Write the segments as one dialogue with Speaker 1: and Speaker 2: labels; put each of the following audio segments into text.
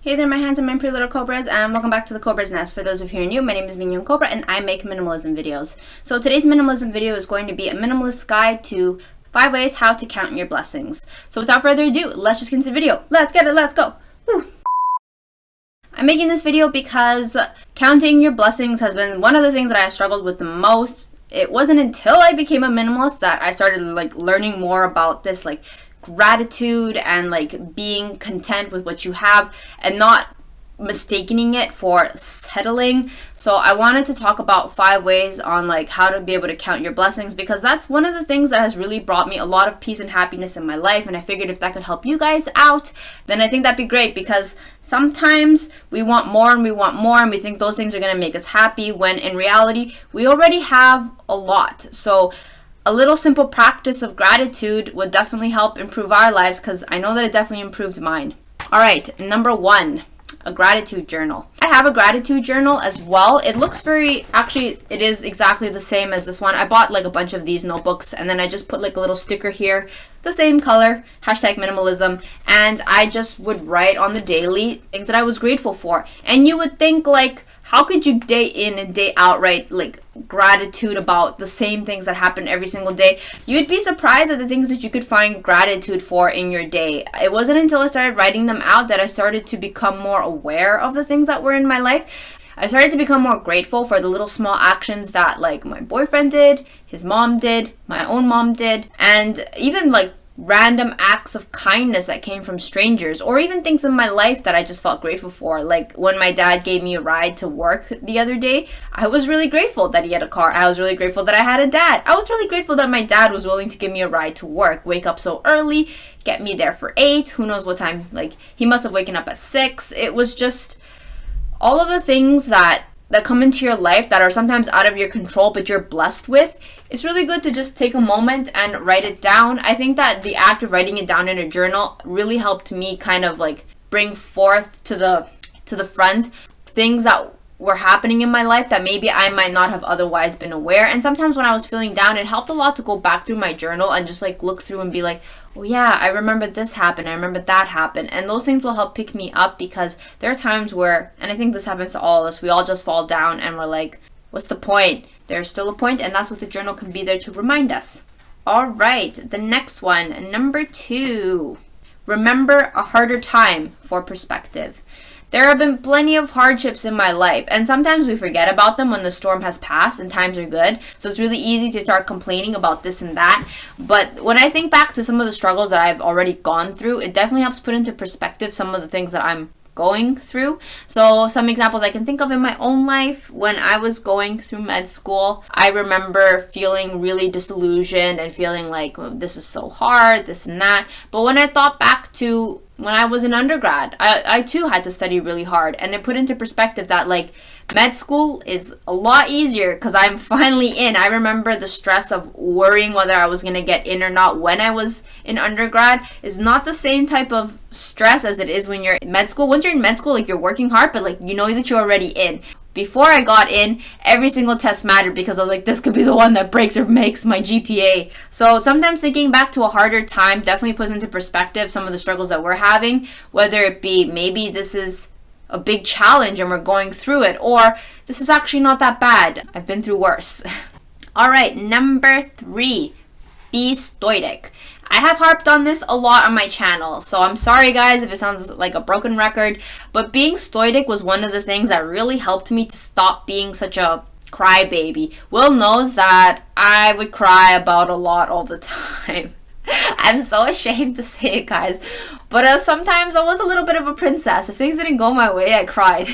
Speaker 1: Hey there, my handsome and pretty little Cobras, and welcome back to the Cobra's Nest. For those of you who are new, my name is Mignon Cobra and I make minimalism videos. So today's minimalism video is going to be a minimalist guide to 5 ways how to count your blessings. So without further ado, let's just get into the video. Let's get it, let's go! Woo. I'm making this video because counting your blessings has been one of the things that I have struggled with the most. It wasn't until I became a minimalist that I started learning more about this gratitude and being content with what you have and not mistaking it for settling. So I wanted to talk about 5 ways on how to be able to count your blessings, because that's one of the things that has really brought me a lot of peace and happiness in my life, and I figured if that could help you guys out, then I think that'd be great, because sometimes we want more and we think those things are going to make us happy, when in reality we already have a lot. So a little simple practice of gratitude would definitely help improve our lives, because I know that it definitely improved mine. Alright, number 1, a gratitude journal. I have a gratitude journal as well. It looks actually it is exactly the same as this one. I bought a bunch of these notebooks, and then I just put a little sticker here, the same color, #minimalism, and I just would write on the daily things that I was grateful for. And you would think how could you day in and day out write gratitude about the same things that happen every single day? You'd be surprised at the things that you could find gratitude for in your day. It wasn't until I started writing them out that I started to become more aware of the things that were in my life. I started to become more grateful for the little small actions that my boyfriend did, his mom did, my own mom did, and even random acts of kindness that came from strangers, or even things in my life that I just felt grateful for. When my dad gave me a ride to work the other day, I was really grateful that he had a car. I was really grateful that I had a dad. I was really grateful that my dad was willing to give me a ride to work, wake up so early, get me there for 8, who knows what time, he must have waken up at 6. It was just all of the things that come into your life that are sometimes out of your control but you're blessed with. It's really good to just take a moment and write it down. I think that the act of writing it down in a journal really helped me kind of bring forth to the front things that were happening in my life that maybe I might not have otherwise been aware. And sometimes when I was feeling down, it helped a lot to go back through my journal and just look through and be oh yeah, I remember this happened, I remember that happened. And those things will help pick me up, because there are times where, and I think this happens to all of us, we all just fall down and we're what's the point? There's still a point, and that's what the journal can be there to remind us. All right, the next one, number 2, remember a harder time for perspective. There have been plenty of hardships in my life, and sometimes we forget about them when the storm has passed and times are good. So it's really easy to start complaining about this and that. But when I think back to some of the struggles that I've already gone through, it definitely helps put into perspective some of the things that I'm going through. So some examples I can think of in my own life: when I was going through med school, I remember feeling really disillusioned and feeling this is so hard, this and that. But when I thought back to when I was in undergrad, I too had to study really hard, and it put into perspective that med school is a lot easier because I'm finally in. I remember the stress of worrying whether I was going to get in or not when I was in undergrad is not the same type of stress as it is when you're in med school. Once you're in med school, you're working hard, but you know that you're already in. Before I got in, every single test mattered, because I was this could be the one that breaks or makes my GPA. So sometimes thinking back to a harder time definitely puts into perspective some of the struggles that we're having, whether it be maybe this is a big challenge and we're going through it, or this is actually not that bad, I've been through worse. All right, number 3, be stoidic. I have harped on this a lot on my channel, so I'm sorry guys if it sounds like a broken record, but being stoic was one of the things that really helped me to stop being such a crybaby. Will knows that I would cry about a lot all the time. I'm so ashamed to say it, guys, but sometimes I was a little bit of a princess. If things didn't go my way, I cried.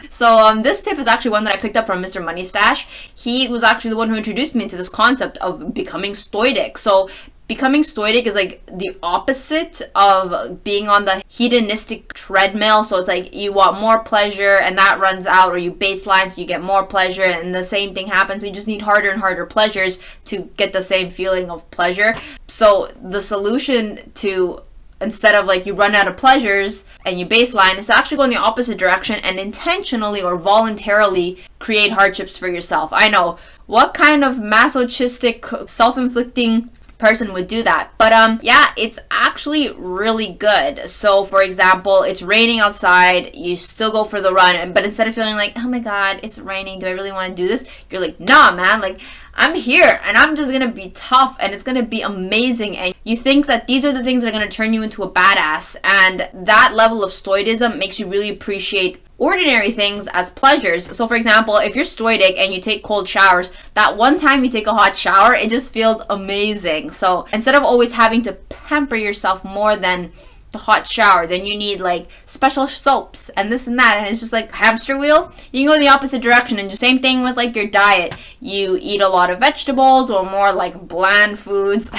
Speaker 1: So this tip is actually one that I picked up from Mr. Money Stash. He was actually the one who introduced me into this concept of becoming stoic. So becoming stoic is the opposite of being on the hedonistic treadmill. So it's you want more pleasure and that runs out, or you baseline so you get more pleasure, and the same thing happens. You just need harder and harder pleasures to get the same feeling of pleasure. So the solution to, instead of you run out of pleasures and you baseline, is to actually go in the opposite direction and intentionally or voluntarily create hardships for yourself. I know, what kind of masochistic, self-inflicting person would do that. But yeah, it's actually really good. So for example, it's raining outside, you still go for the run, but instead of feeling like, oh my god, it's raining, do I really want to do this, you're like, nah man, like I'm here and I'm just gonna be tough and it's gonna be amazing. And you think that these are the things that are gonna turn you into a badass, and that level of stoicism makes you really appreciate ordinary things as pleasures. So for example, if you're stoic and you take cold showers, that one time you take a hot shower, it just feels amazing. So instead of always having to pamper yourself more than the hot shower, then you need like special soaps and this and that, and it's just like hamster wheel. You can go the opposite direction, and just same thing with like your diet. You eat a lot of vegetables or more like bland foods.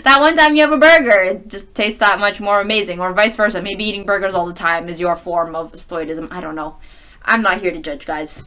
Speaker 1: That one time you have a burger, it just tastes that much more amazing, or vice versa. Maybe eating burgers all the time is your form of stoicism. I don't know. I'm not here to judge, guys.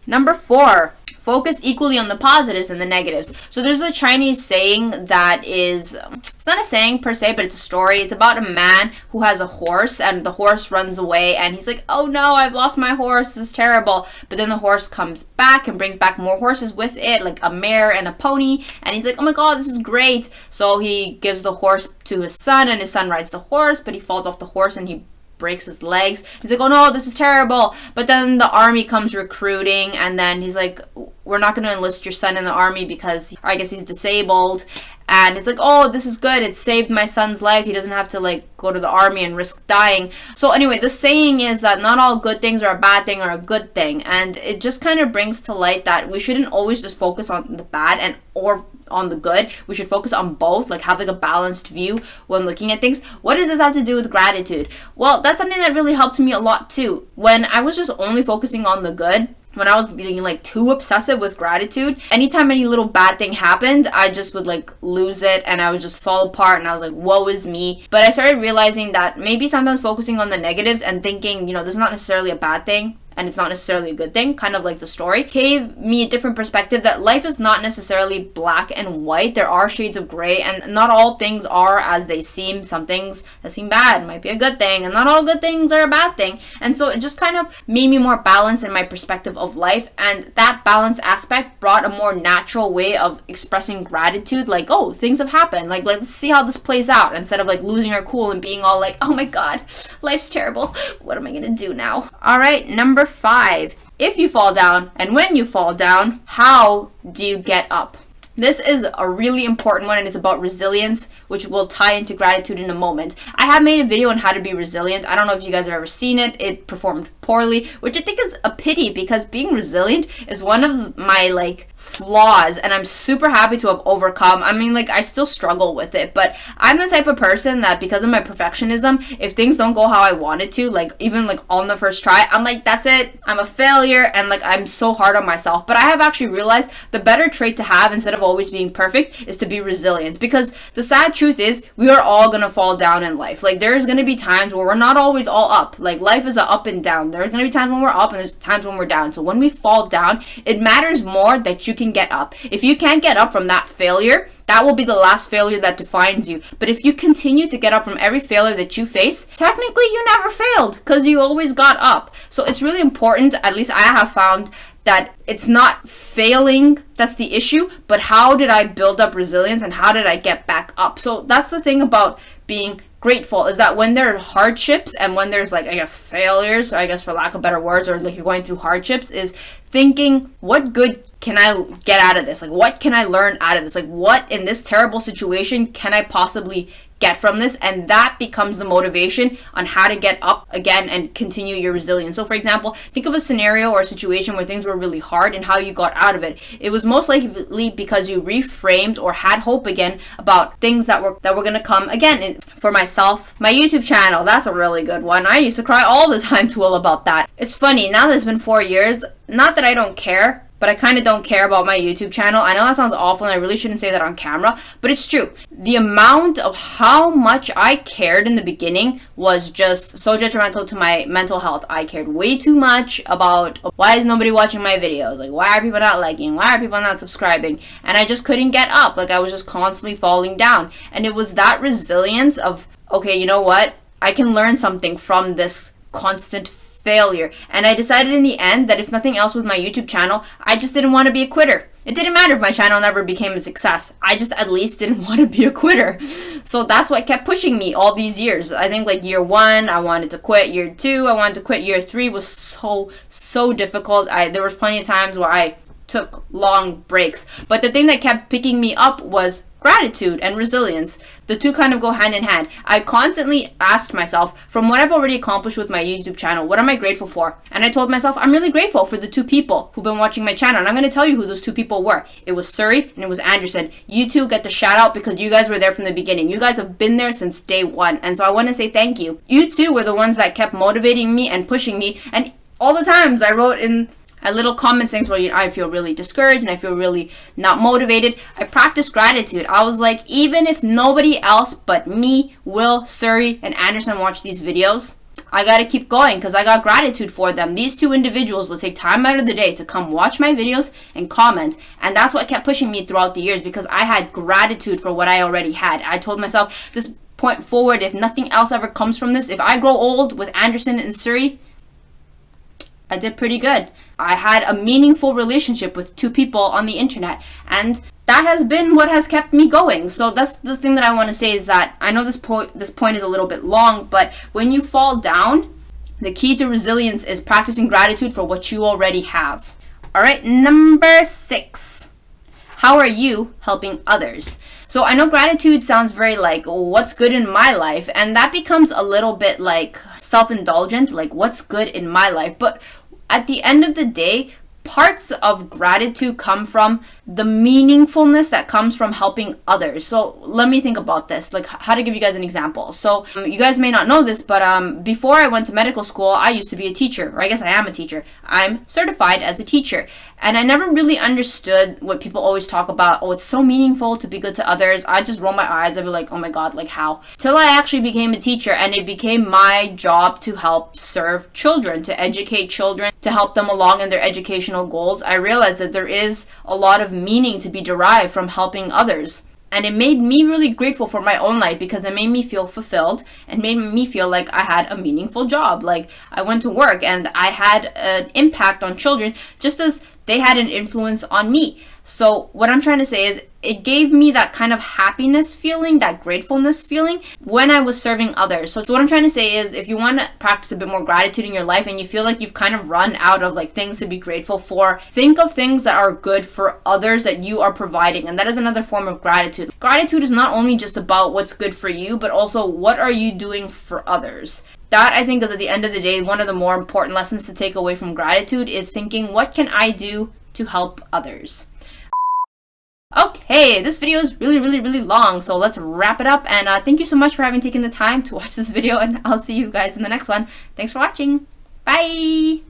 Speaker 1: Number 4, focus equally on the positives and the negatives. So there's a Chinese saying that is, it's not a saying per se, but it's a story. It's about a man who has a horse, and the horse runs away, and he's like, oh no, I've lost my horse, this is terrible. But then the horse comes back and brings back more horses with it, like a mare and a pony, and he's like, oh my god, this is great. So he gives the horse to his son, and his son rides the horse, but he falls off the horse and he breaks his legs. He's like, oh no, this is terrible. But then the army comes recruiting, and then he's like, we're not going to enlist your son in the army because I guess he's disabled. And it's like, oh, this is good, it saved my son's life, he doesn't have to like go to the army and risk dying. So anyway, the saying is that not all good things are a bad thing or a good thing, and it just kind of brings to light that we shouldn't always just focus on the bad and or on the good. We should focus on both, like have like a balanced view when looking at things. What does this have to do with gratitude? Well, that's something that really helped me a lot too. When I was just only focusing on the good, when I was being like too obsessive with gratitude, anytime any little bad thing happened, I just would like lose it and I would just fall apart, and I was like, woe is me. But I started realizing that maybe sometimes focusing on the negatives and thinking, you know, this is not necessarily a bad thing and it's not necessarily a good thing, kind of like the story, gave me a different perspective that life is not necessarily black and white. There are shades of gray, and not all things are as they seem. Some things that seem bad might be a good thing, and not all good things are a bad thing. And so it just kind of made me more balanced in my perspective of life, and that balance aspect brought a more natural way of expressing gratitude, like, oh, things have happened, like let's see how this plays out, instead of like losing our cool and being all like, oh my god, life's terrible, what am I gonna do now? All right, number 5, if you fall down, and when you fall down, how do you get up? This is a really important one, and it's about resilience, which will tie into gratitude in a moment. I have made a video on how to be resilient. I don't know if you guys have ever seen it. It performed poorly, which I think is a pity, because being resilient is one of my like flaws, and I'm super happy to have overcome. I mean, like, I still struggle with it, but I'm the type of person that, because of my perfectionism, if things don't go how I want it to, like even like on the first try, I'm like, that's it, I'm a failure, and like I'm so hard on myself. But I have actually realized the better trait to have, instead of always being perfect, is to be resilient, because the sad truth is we are all gonna fall down in life. Like, there's gonna be times where we're not always all up. Like, life is a up and down. There's gonna be times when we're up and there's times when we're down. So when we fall down, it matters more that you can get up. If you can't get up from that failure, that will be the last failure that defines you. But if you continue to get up from every failure that you face, technically you never failed, because you always got up. So it's really important, at least I have found, that it's not failing that's the issue, but how did I build up resilience and how did I get back up? So that's the thing about being grateful, is that when there are hardships and when there's like, I guess, failures, I guess for lack of better words, or like you're going through hardships, is thinking, what good can I get out of this? Like, what can I learn out of this? Like, what in this terrible situation can I possibly get from this? And that becomes the motivation on how to get up again and continue your resilience. So for example, think of a scenario or a situation where things were really hard and how you got out of it. It was most likely because you reframed or had hope again about things that were going to come again. For myself, my YouTube channel, that's a really good one. I used to cry all the time to Will about that. It's funny, now that it's been 4 years, not that I don't care, but I kind of don't care about my YouTube channel. I know that sounds awful and I really shouldn't say that on camera, but it's true. The amount of how much I cared in the beginning was just so detrimental to my mental health. I cared way too much about, why is nobody watching my videos? Like, why are people not liking? Why are people not subscribing? And I just couldn't get up. Like, I was just constantly falling down. And it was that resilience of, okay, you know what? I can learn something from this constant failure. And I decided in the end that if nothing else with my YouTube channel, I just didn't want to be a quitter. It didn't matter if my channel never became a success. I just at least didn't want to be a quitter. So that's what kept pushing me all these years. I think like year 1, I wanted to quit. Year 2, I wanted to quit. Year 3 was so difficult. There was plenty of times where I took long breaks. But the thing that kept picking me up was gratitude and resilience. The two kind of go hand in hand. I constantly asked myself, from what I've already accomplished with my YouTube channel, what am I grateful for? And I told myself, I'm really grateful for the 2 people who've been watching my channel. And I'm going to tell you who those 2 people were. It was Surrey and it was Anderson. You 2 get the shout out because you guys were there from the beginning. You guys have been there since day 1. And so I want to say thank you. You 2 were the ones that kept motivating me and pushing me. And all the times I wrote in a little comment things where I feel really discouraged and I feel really not motivated, I practiced gratitude. I was like, even if nobody else but me, Will, Surrey, and Anderson watch these videos, I gotta keep going because I got gratitude for them. These 2 individuals will take time out of the day to come watch my videos and comment. And that's what kept pushing me throughout the years because I had gratitude for what I already had. I told myself, this point forward, if nothing else ever comes from this, if I grow old with Anderson and Surrey, I did pretty good. I had a meaningful relationship with 2 people on the internet, and that has been what has kept me going. So that's the thing that I want to say is that I know this point is a little bit long, but when you fall down, the key to resilience is practicing gratitude for what you already have. All right, number 6. How are you helping others? So I know gratitude sounds very like, what's good in my life? And that becomes a little bit like self-indulgent, like what's good in my life? But at the end of the day, parts of gratitude come from the meaningfulness that comes from helping others. So let me think about this, like how to give you guys an example. So you guys may not know this, but before I went to medical school, I used to be a teacher, or I guess I am a teacher. I'm certified as a teacher. And I never really understood what people always talk about. Oh, it's so meaningful to be good to others. I just roll my eyes. I'd be like, oh my God, like how? Till I actually became a teacher and it became my job to help serve children, to educate children, to help them along in their educational goals. I realized that there is a lot of meaning to be derived from helping others. And it made me really grateful for my own life because it made me feel fulfilled and made me feel like I had a meaningful job. Like I went to work and I had an impact on children just as they had an influence on me. So what I'm trying to say is it gave me that kind of happiness feeling, that gratefulness feeling when I was serving others. So what I'm trying to say is if you want to practice a bit more gratitude in your life and you feel like you've kind of run out of like things to be grateful for, think of things that are good for others that you are providing. And that is another form of gratitude. Gratitude is not only just about what's good for you, but also what are you doing for others. That I think is at the end of the day, one of the more important lessons to take away from gratitude is thinking, what can I do to help others? Okay, this video is really long, so let's wrap it up. And thank you so much for having taken the time to watch this video, and I'll see you guys in the next one. Thanks for watching. Bye!